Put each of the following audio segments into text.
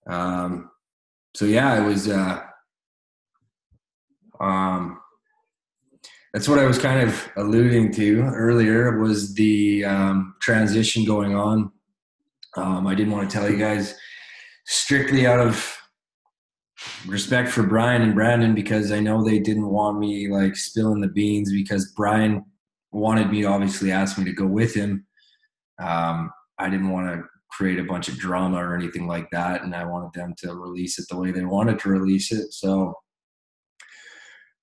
So yeah, it was, um, that's what I was kind of alluding to earlier was the transition going on. I didn't want to tell you guys strictly out of respect for Brian and Brandon because I know they didn't want me like spilling the beans because Brian wanted me to obviously ask me to go with him. I didn't want to create a bunch of drama or anything like that, and I wanted them to release it the way they wanted to release it. So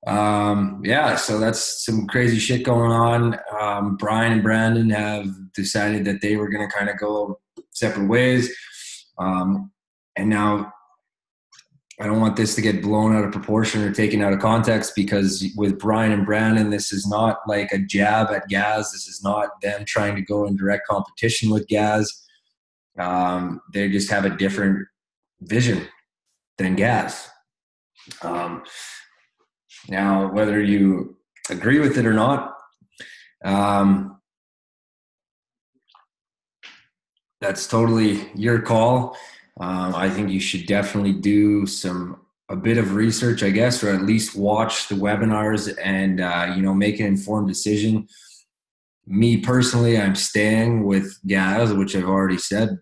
yeah, so that's some crazy shit going on. Brian and Brandon have decided that they were going to kind of go separate ways. And now I don't want this to get blown out of proportion or taken out of context because with Brian and Brandon, this is not like a jab at Gaz. This is not them trying to go in direct competition with Gaz. They just have a different vision than Gaz. Now, whether you agree with it or not, that's totally your call. I think you should definitely do a bit of research, I guess, or at least watch the webinars and make an informed decision. Me personally, I'm staying with Gaz, which I've already said.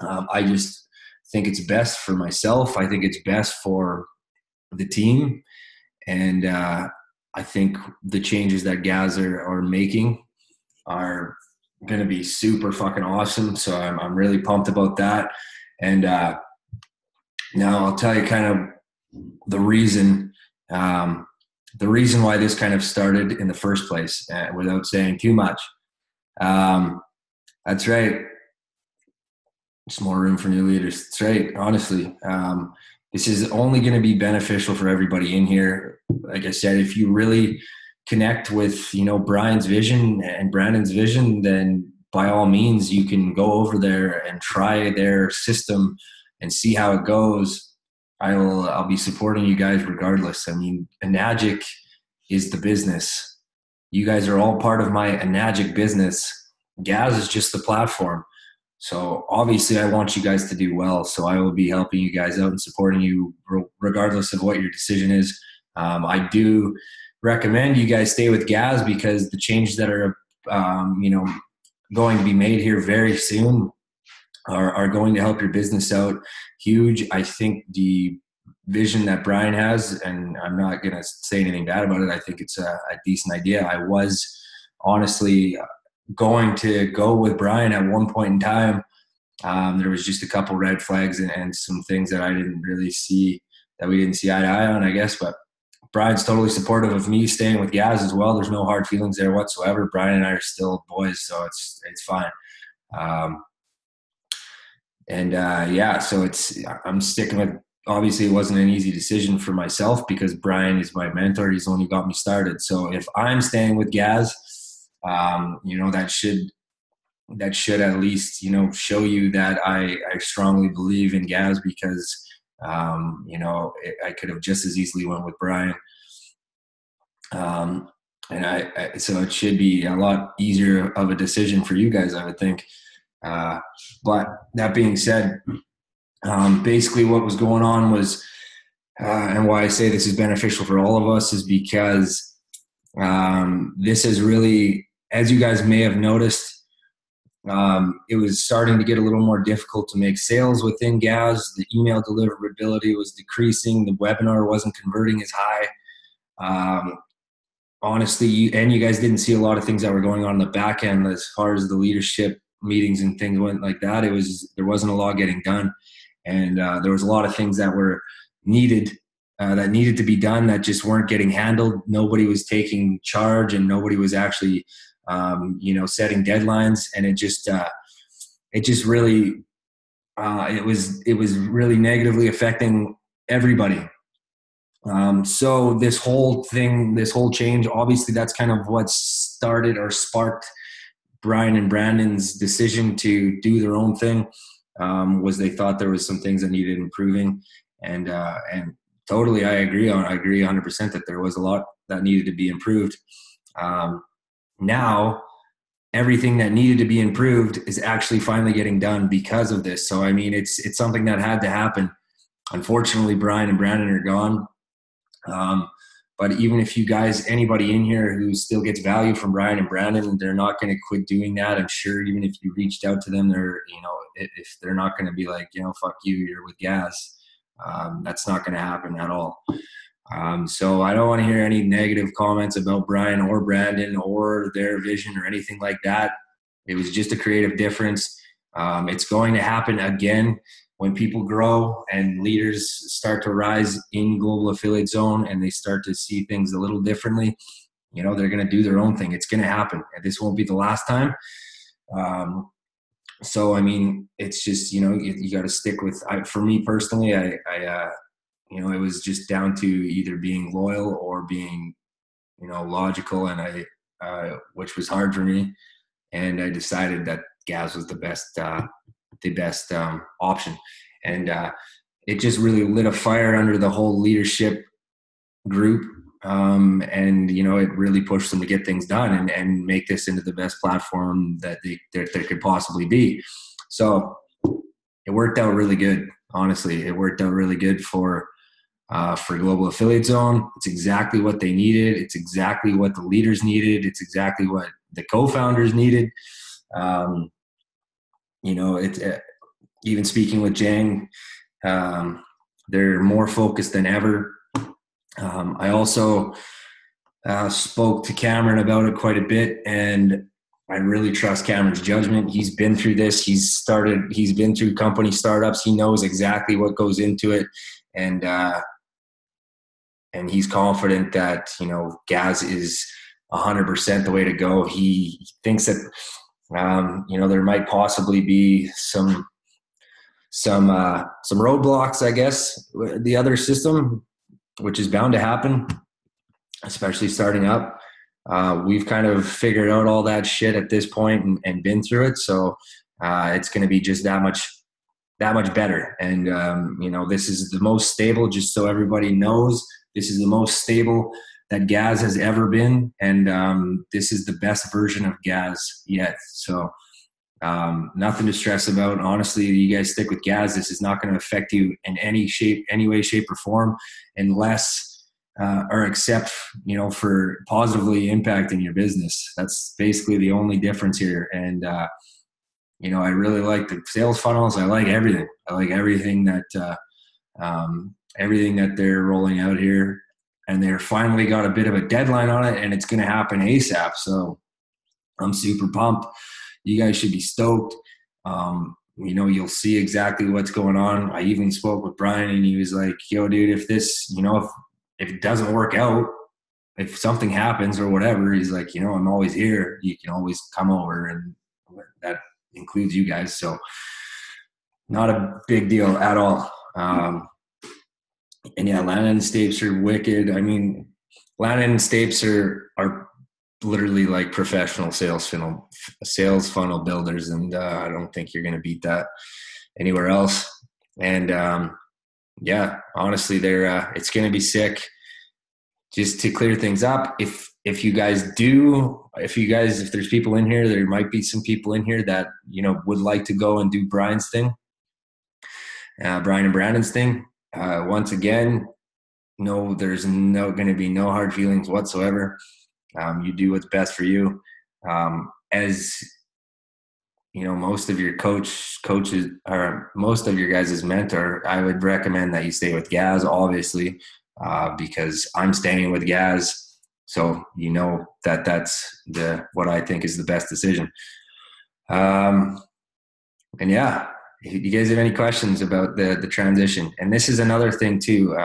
I just think it's best for myself. I think it's best for the team. And I think the changes that Gaz are making are going to be super fucking awesome. So I'm really pumped about that. And now I'll tell you kind of the reason why this kind of started in the first place without saying too much. That's right. Just more room for new leaders. That's right. Honestly, this is only going to be beneficial for everybody in here. Like I said, if you really connect with, Brian's vision and Brandon's vision, then by all means, you can go over there and try their system and see how it goes. I'll be supporting you guys regardless. I mean, Enagic is the business. You guys are all part of my Enagic business. Gaz is just the platform. So obviously I want you guys to do well. So I will be helping you guys out and supporting you regardless of what your decision is. I do recommend you guys stay with Gaz because the changes that are, going to be made here very soon are going to help your business out huge. I think the vision that Brian has, and I'm not going to say anything bad about it, I think it's a decent idea. I was honestly going to go with Brian at one point in time. There was just a couple red flags and some things that I didn't really see, that we didn't see eye to eye on, I guess. But Brian's totally supportive of me staying with Gaz as well. There's no hard feelings there whatsoever. Brian and I are still boys, so it's fine. So I'm sticking with. Obviously, it wasn't an easy decision for myself because Brian is my mentor. He's the one who got me started. So if I'm staying with Gaz, that should at least, show you that I strongly believe in Gaz because, I could have just as easily went with Brian. So it should be a lot easier of a decision for you guys, I would think. But that being said, basically what was going on was, and why I say this is beneficial for all of us is because this is really, as you guys may have noticed, it was starting to get a little more difficult to make sales within Gaz. The email deliverability was decreasing. The webinar wasn't converting as high. Honestly, you guys didn't see a lot of things that were going on in the back end as far as the leadership meetings and things went like that. There wasn't a lot getting done. And there was a lot of things that were needed to be done that just weren't getting handled. Nobody was taking charge and nobody was actually setting deadlines, and it just really it was really negatively affecting everybody. So this whole change, obviously that's kind of what started or sparked Brian and Brandon's decision to do their own thing. Was they thought there was some things that needed improving, and totally I agree 100% that there was a lot that needed to be improved. Now everything that needed to be improved is actually finally getting done because of this. So, I mean, it's something that had to happen. Unfortunately, Brian and Brandon are gone. But even if you guys, anybody in here who still gets value from Brian and Brandon, they're not going to quit doing that. I'm sure even if you reached out to them, they're, if they're not going to be like, fuck you, you're with Gaz. That's not going to happen at all. So I don't want to hear any negative comments about Brian or Brandon or their vision or anything like that. It was just a creative difference. It's going to happen again when people grow and leaders start to rise in Global Affiliate Zone and they start to see things a little differently. They're going to do their own thing. It's going to happen. This won't be the last time. So, I mean, it's just, you got to stick with, for me personally, it was just down to either being loyal or being, logical, and which was hard for me. And I decided that Gaz was the best option. And it just really lit a fire under the whole leadership group. And, it really pushed them to get things done and make this into the best platform that there could possibly be. So it worked out really good. Honestly, it worked out really good for Global Affiliate Zone. It's exactly what they needed. It's exactly what the leaders needed. It's exactly what the co-founders needed. Even speaking with Jang, they're more focused than ever. I also spoke to Cameron about it quite a bit, and I really trust Cameron's judgment. He's been through this. He's been through company startups. He knows exactly what goes into it. And he's confident that, Gaz is 100% the way to go. He thinks that, there might possibly be some roadblocks, I guess, the other system, which is bound to happen, especially starting up. We've kind of figured out all that shit at this point and been through it. So it's going to be just that much better. And, this is the most stable, just so everybody knows, this is the most stable that Gaz has ever been. And this is the best version of Gaz yet. So nothing to stress about. Honestly, you guys stick with Gaz. This is not going to affect you in any way, shape, or form, unless or except, for positively impacting your business. That's basically the only difference here. And, I really like the sales funnels. I like everything. I like everything that they're rolling out here. And they're finally got a bit of a deadline on it, and it's going to happen ASAP. So I'm super pumped. You guys should be stoked. You'll see exactly what's going on. I even spoke with Brian, and he was like, yo, dude, if this, if it doesn't work out, if something happens or whatever, he's like, I'm always here. You can always come over, and that includes you guys. So not a big deal at all. And yeah, Lana and Stapes are wicked. I mean, Lana and Stapes are literally like professional sales funnel builders. And I don't think you're going to beat that anywhere else. And yeah, honestly, it's going to be sick. Just to clear things up, if there's people in here, there might be some people in here that, would like to go and do Brian's thing, Brian and Brandon's thing. Once again, no, there's going to be no hard feelings whatsoever. You do what's best for you. As most of your coaches or most of your guys' mentor, I would recommend that you stay with Gaz, obviously, because I'm staying with Gaz. So that's what I think is the best decision. And yeah, if you guys have any questions about the transition, and this is another thing too.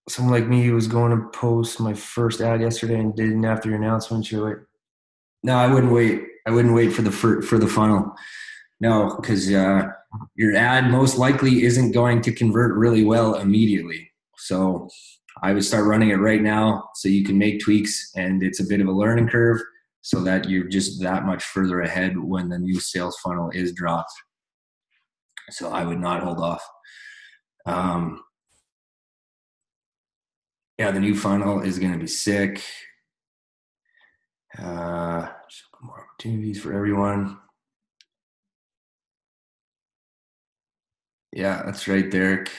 Someone like me who was going to post my first ad yesterday and didn't after your announcement. You're like, no, I wouldn't wait. I wouldn't wait for the funnel. No, because your ad most likely isn't going to convert really well immediately. So I would start running it right now so you can make tweaks, and it's a bit of a learning curve so that you're just that much further ahead when the new sales funnel is dropped. So I would not hold off. Yeah, the new funnel is going to be sick. Just more opportunities for everyone. Yeah, that's right, Derek.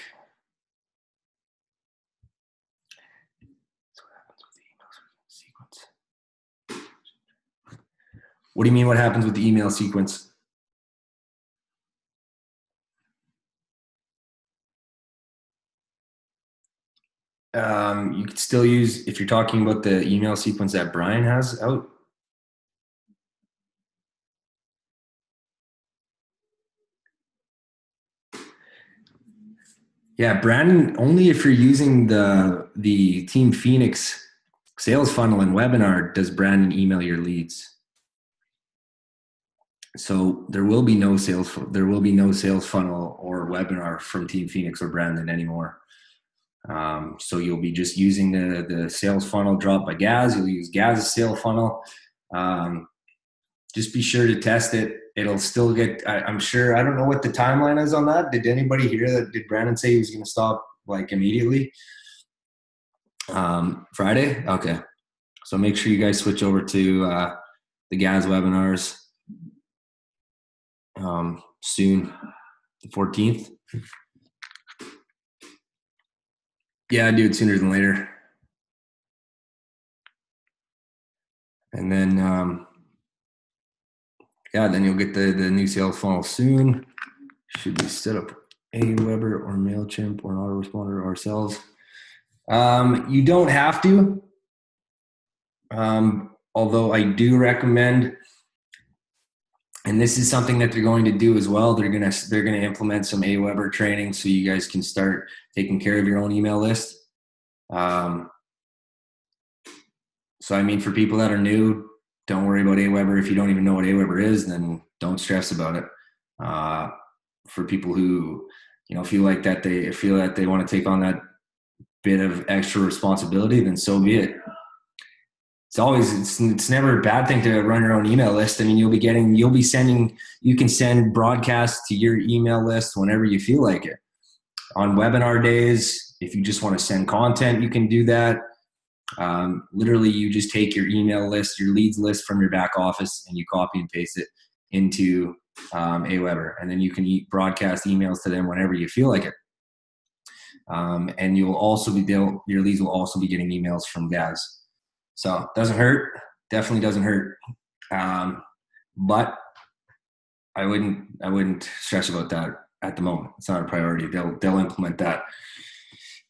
What do you mean what happens with the email sequence? You could still use, if you're talking about the email sequence that Brian has out. Yeah, Brandon, only if you're using the Team Phoenix sales funnel and webinar does Brandon email your leads. So there will be no sales funnel or webinar from Team Phoenix or Brandon anymore. So you'll be just using the sales funnel dropped by Gaz. You'll use Gaz's sales funnel. Just be sure to test it. It'll still get, I'm sure, I don't know what the timeline is on that. Did anybody hear that? Did Brandon say he was going to stop like immediately? Friday? Okay. So make sure you guys switch over to the Gaz webinars soon, the 14th. Yeah, do it sooner than later. And then, then you'll get the new sales funnel soon. Should we set up Aweber or MailChimp or an autoresponder ourselves? You don't have to. Although I do recommend, and this is something that they're going to do as well. They're gonna implement some Aweber training so you guys can start taking care of your own email list. So I mean, for people that are new, don't worry about Aweber. If you don't even know what Aweber is, then don't stress about it. For people who feel that they want to take on that bit of extra responsibility, then so be it. It's never a bad thing to run your own email list. I mean, you can send broadcasts to your email list whenever you feel like it. On webinar days, if you just want to send content, you can do that. Literally, you just take your email list, your leads list from your back office, and you copy and paste it into Aweber, and then you can broadcast emails to them whenever you feel like it. And your leads will also be getting emails from Gaz. So it doesn't hurt. Definitely doesn't hurt. But I wouldn't stress about that at the moment. It's not a priority. They'll implement that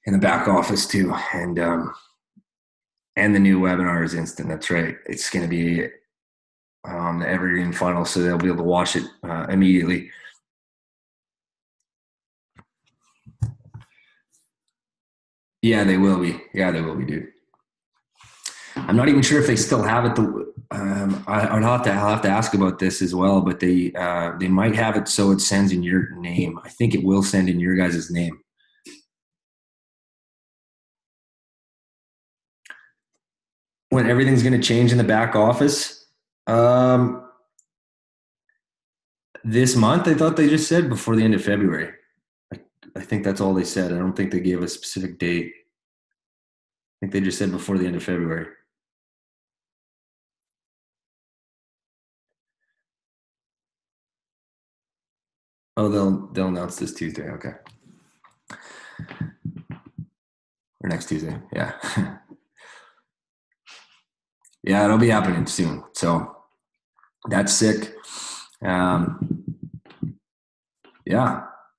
in the back office too. And the new webinar is instant. That's right. It's going to be the evergreen funnel, so they'll be able to watch it immediately. Yeah, they will be. Dude. I'm not even sure if they still have it. I'll have to ask about this as well, but they might have it so it sends in your name. I think it will send in your guys' name. When everything's going to change in the back office, this month, I thought they just said before the end of February. I think that's all they said. I don't think they gave a specific date. I think they just said before the end of February. Oh, they'll announce this Tuesday. Okay. Or next Tuesday. Yeah. Yeah, it'll be happening soon. So that's sick. Yeah,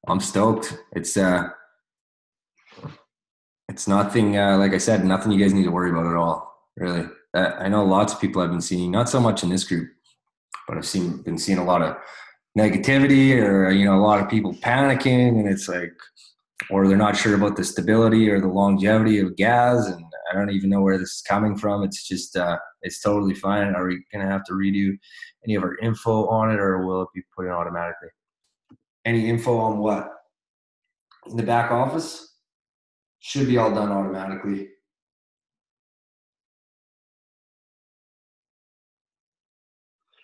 I'm stoked. It's nothing, like I said, nothing you guys need to worry about at all, really. I know lots of people I've been seeing, not so much in this group, but I've been seeing a lot of negativity, or a lot of people panicking, and it's like, or they're not sure about the stability or the longevity of Gaz, and I don't even know where this is coming from. It's just it's totally fine. Are we gonna have to redo any of our info on it, or will it be put in automatically? Any info on what? In the back office? Should be all done automatically.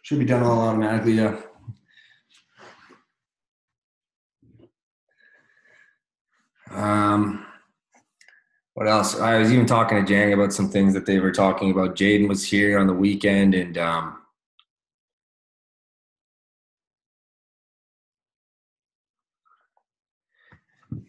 Should be done all automatically, yeah. What else? I was even talking to Jang about some things that they were talking about. Jaden was here on the weekend, and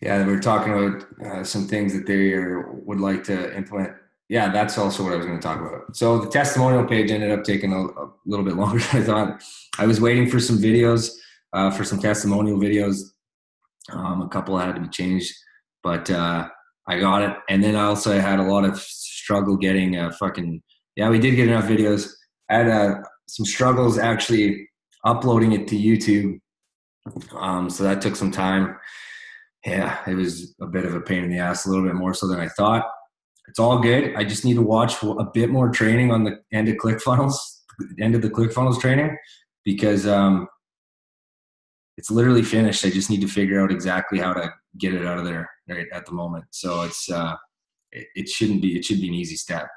yeah, we were talking about some things that they would like to implement. Yeah, that's also what I was going to talk about. So the testimonial page ended up taking a little bit longer than I thought. I was waiting for some videos, for some testimonial videos. A couple had to be changed, but I got it. And then also I had a lot of struggle getting fucking, yeah, we did get enough videos. I had some struggles actually uploading it to YouTube. So that took some time. Yeah, it was a bit of a pain in the ass, a little bit more so than I thought. It's all good. I just need to watch a bit more training on the end of ClickFunnels, end of the ClickFunnels training, because it's literally finished. I just need to figure out exactly how to get it out of there right at the moment. So it shouldn't be, it should be an easy step.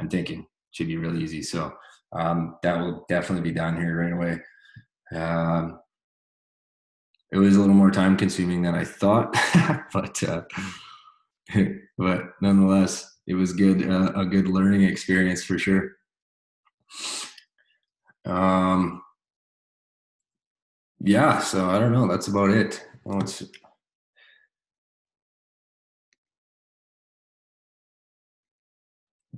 I'm thinking it should be really easy. So that will definitely be done here right away. It was a little more time consuming than I thought, but nonetheless, it was good, a good learning experience for sure. Yeah, so I don't know. That's about it.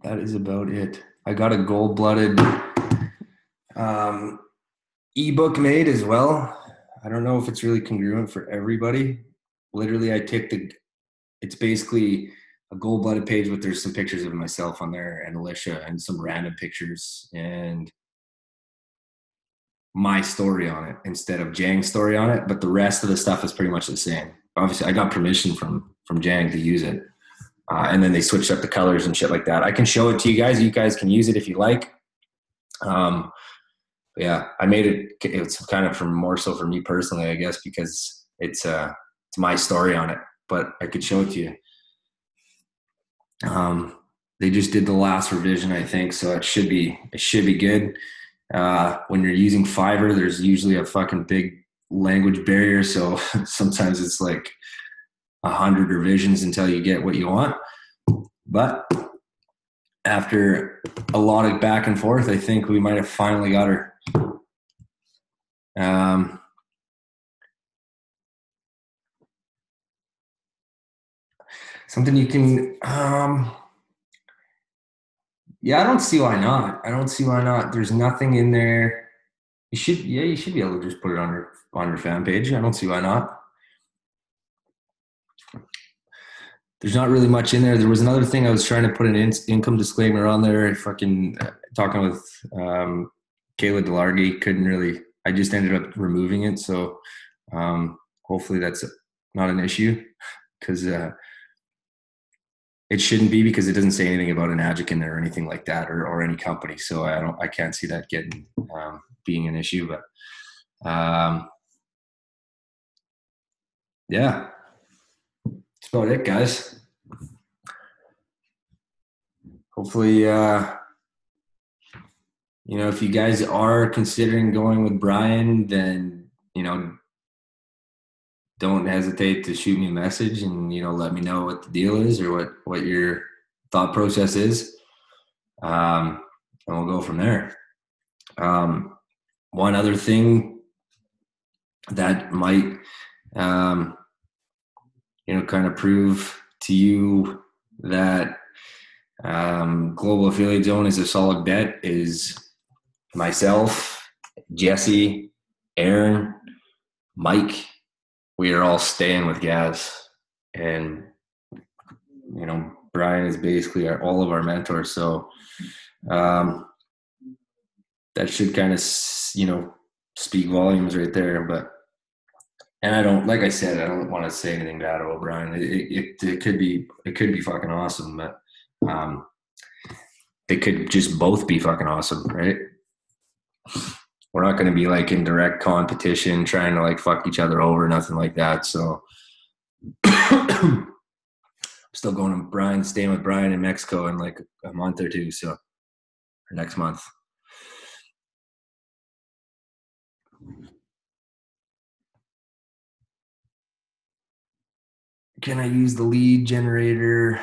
That is about it. I got a gold-blooded ebook made as well. I don't know if it's really congruent for everybody. Literally, it's basically a gold-blooded page, but there's some pictures of myself on there and Alicia and some random pictures and my story on it instead of Jang's story on it. But the rest of the stuff is pretty much the same. Obviously, I got permission from Jang to use it. And then they switched up the colors and shit like that. I can show it to you guys. You guys can use it if you like. Yeah, I made it. It's kind of more so for me personally, I guess, because it's my story on it. But I could show it to you. They just did the last revision, I think, so it should be good. When you're using Fiverr, there's usually a fucking big language barrier, so sometimes it's like 100 revisions until you get what you want. But after a lot of back and forth, I think we might have finally got her. Something you can, yeah, I don't see why not. There's nothing in there. You should be able to just put it on your fan page. I don't see why not. There's not really much in there. There was another thing I was trying to put an income disclaimer on there. Fucking talking with Kayla Delargy, couldn't really. I just ended up removing it. So hopefully that's not an issue, because it shouldn't be, because it doesn't say anything about an adjunct or anything like that, or any company. So I can't see that getting being an issue. But yeah, that's about it, guys. Hopefully, if you guys are considering going with Brian, then, don't hesitate to shoot me a message and, let me know what the deal is, or what your thought process is. And we'll go from there. One other thing that might, kind of prove to you that Global Affiliate Zone is a solid bet is myself, Jesse, Aaron, Mike. We are all staying with Gaz, and Brian is basically all of our mentors. So that should kind of speak volumes right there. And I don't, like I said, I don't want to say anything bad about Brian. It could be fucking awesome, but they could just both be fucking awesome, right? We're not going to be like in direct competition trying to like fuck each other over, nothing like that. So I'm still going to staying with Brian in Mexico in like a month or two. So, or next month. Can I use the lead generator?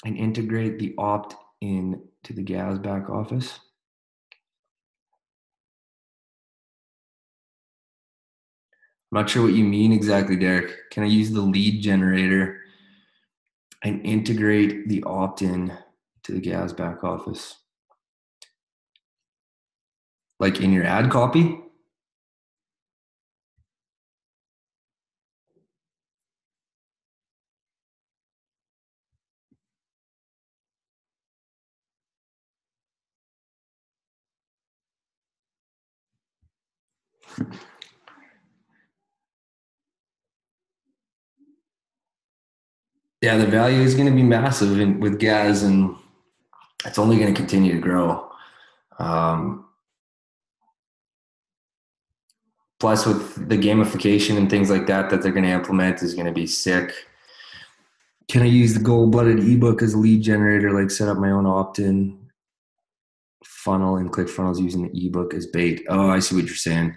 and integrate the opt-in to the GAS back office. I'm not sure what you mean exactly, Derek. Can I use the lead generator and integrate the opt-in to the GAS back office? Like in your ad copy? Yeah, the value is going to be massive with GAS, and it's only going to continue to grow. Plus, with the gamification and things like that they're going to implement is going to be sick. Can I use the gold-blooded ebook as a lead generator, like set up my own opt-in funnel and ClickFunnels using the ebook as bait? Oh, I see what you're saying.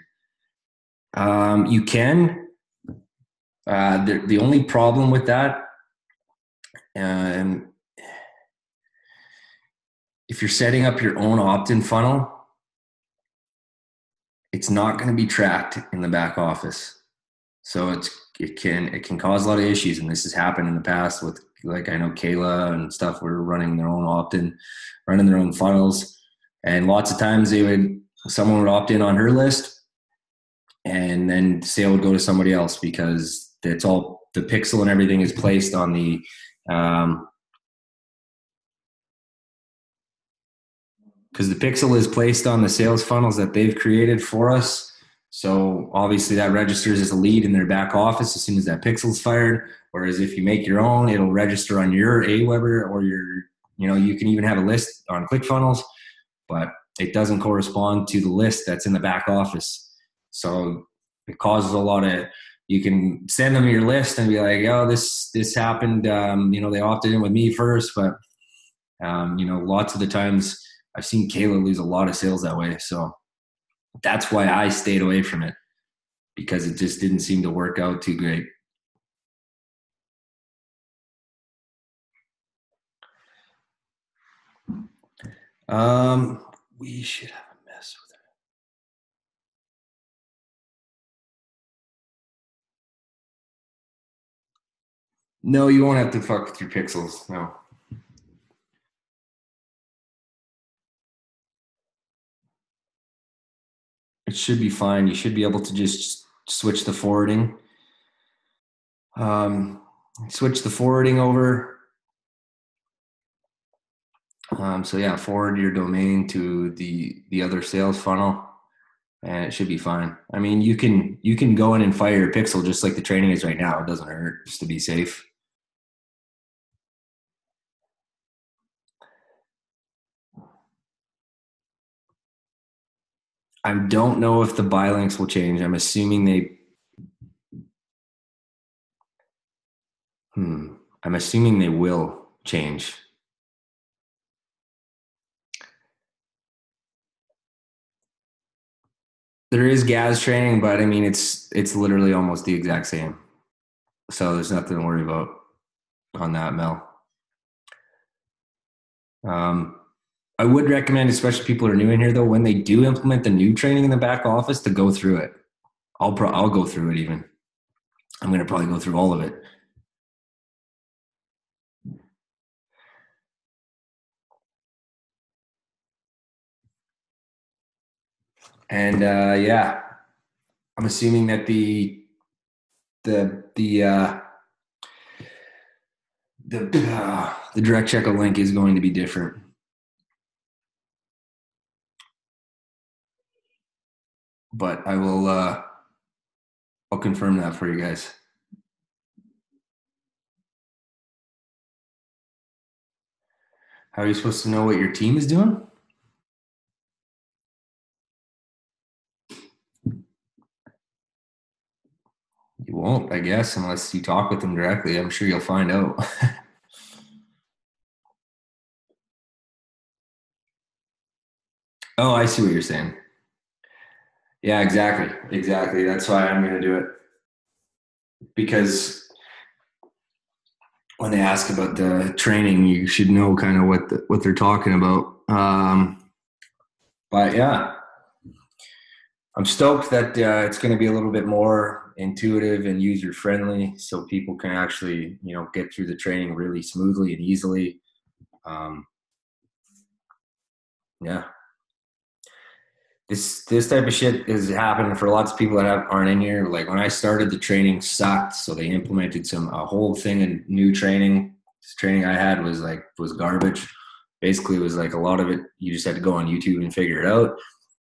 You can. The only problem with that, if you're setting up your own opt-in funnel, it's not going to be tracked in the back office. So it can cause a lot of issues, and this has happened in the past with, like, I know Kayla and stuff were running their own opt-in, running their own funnels, and lots of times someone would opt in on her list, and then sale would go to somebody else because it's all the pixel and everything is placed on the because the pixel is placed on the sales funnels that they've created for us. So obviously that registers as a lead in their back office as soon as that pixel's fired. Whereas if you make your own, it'll register on your Aweber or you can even have a list on ClickFunnels, but it doesn't correspond to the list that's in the back office. So it causes a lot of, you can send them your list and be like, oh, this happened. They opted in with me first, but lots of the times I've seen Kayla lose a lot of sales that way. So that's why I stayed away from it, because it just didn't seem to work out too great. We should have a mess with it. No, you won't have to fuck with your pixels. No. It should be fine. You should be able to just switch the forwarding. Switch the forwarding over. So yeah, forward your domain to the other sales funnel, and it should be fine. I mean, you can go in and fire your pixel just like the training is right now. It doesn't hurt, just to be safe. I don't know if the buy links will change. I'm assuming I'm assuming they will change. There is GAS training, but I mean it's literally almost the exact same. So there's nothing to worry about on that, Mel. I would recommend, especially people who are new in here, though, when they do implement the new training in the back office, to go through it. I'll go through it even. I'm going to probably go through all of it. And yeah, I'm assuming that the direct checkout link is going to be different. But I'll confirm that for you guys. How are you supposed to know what your team is doing? You won't, I guess, unless you talk with them directly. I'm sure you'll find out. Oh, I see what you're saying. Yeah, exactly. Exactly. That's why I'm going to do it. Because when they ask about the training, you should know kind of what they're talking about. But yeah, I'm stoked that it's going to be a little bit more intuitive and user friendly, so people can actually, get through the training really smoothly and easily. Yeah, this type of shit is happening for lots of people that aren't in here. Like when I started, the training sucked, so they implemented a whole thing in new training. This training I had was garbage. Basically, it was like a lot of it you just had to go on YouTube and figure it out.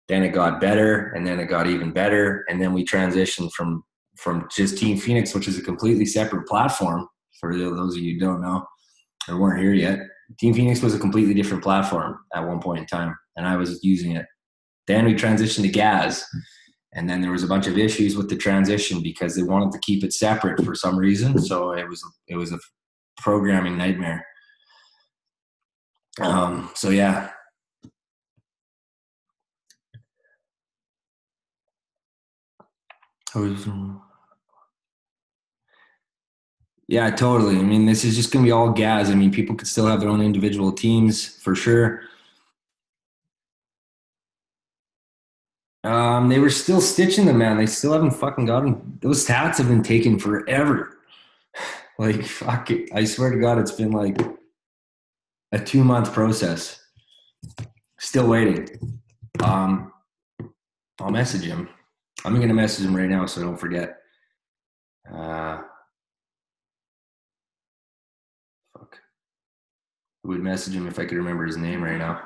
Then it got better, and then it got even better, and then we transitioned from just Team Phoenix, which is a completely separate platform. For those of you who don't know or weren't here yet, Team Phoenix was a completely different platform at one point in time, and I was using it. Then we transitioned to Gaz, and then there was a bunch of issues with the transition because they wanted to keep it separate for some reason. So it was a programming nightmare. So yeah. Yeah, totally. I mean, this is just going to be all Gaz. I mean, people could still have their own individual teams for sure. They were still stitching them, man. They still haven't fucking gotten those stats have been taken forever. Like, fuck it. I swear to God, it's been like a 2-month process. Still waiting. I'll message him. I'm going to message him right now so I don't forget. Fuck. I would message him if I could remember his name right now.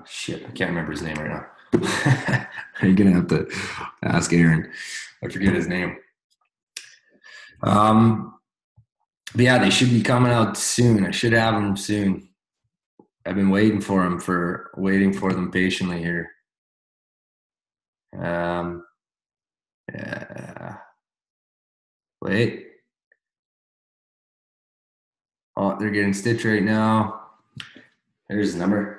Shit, I can't remember his name right now. You're going to have to ask Aaron. I forget his name. But yeah, they should be coming out soon. I should have them soon. I've been waiting for them patiently here. Yeah. Wait. Oh, they're getting stitched right now. There's his number.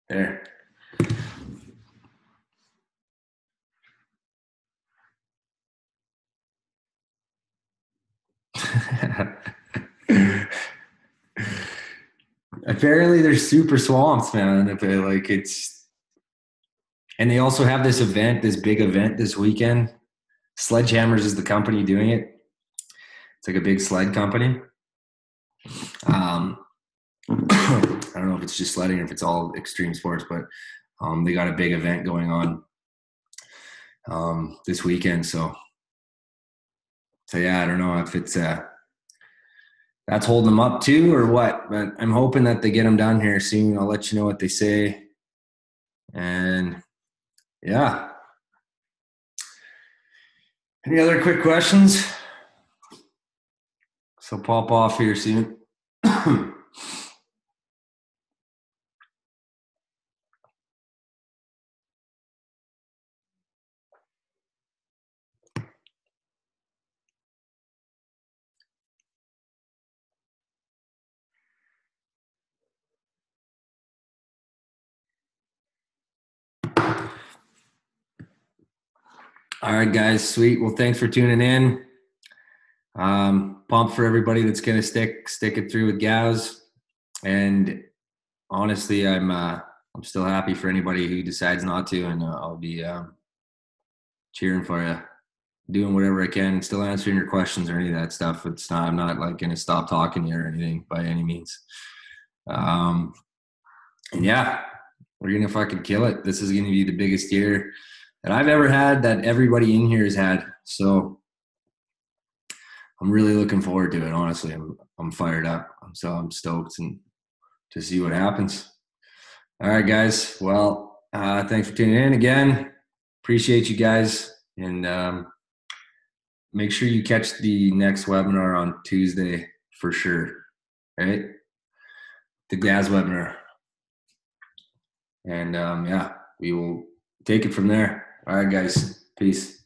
There. Apparently they're super swamps, man. If they and they also have this big event this weekend. Sledgehammers is the company doing it. It's like a big sled company. I don't know if it's just sledding or if it's all extreme sports, but they got a big event going on this weekend. So yeah, I don't know if it's that's holding them up too or what, but I'm hoping that they get them done here soon. I'll let you know what they say. And yeah. Any other quick questions? So pop off here soon. All right, guys. Sweet. Well, thanks for tuning in. Pumped for everybody that's going to stick it through with Gaz. And honestly, I'm still happy for anybody who decides not to, and I'll be cheering for you, doing whatever I can, still answering your questions or any of that stuff. I'm not like going to stop talking to you or anything by any means. And yeah, we're going to fucking kill it. This is going to be the biggest year that I've ever had, that everybody in here has had. So I'm really looking forward to it. Honestly, I'm fired up. I'm stoked to see what happens. All right, guys. Well, thanks for tuning in again. Appreciate you guys. And make sure you catch the next webinar on Tuesday for sure. Right? The Gaz webinar. And yeah, we will take it from there. All right, guys. Peace.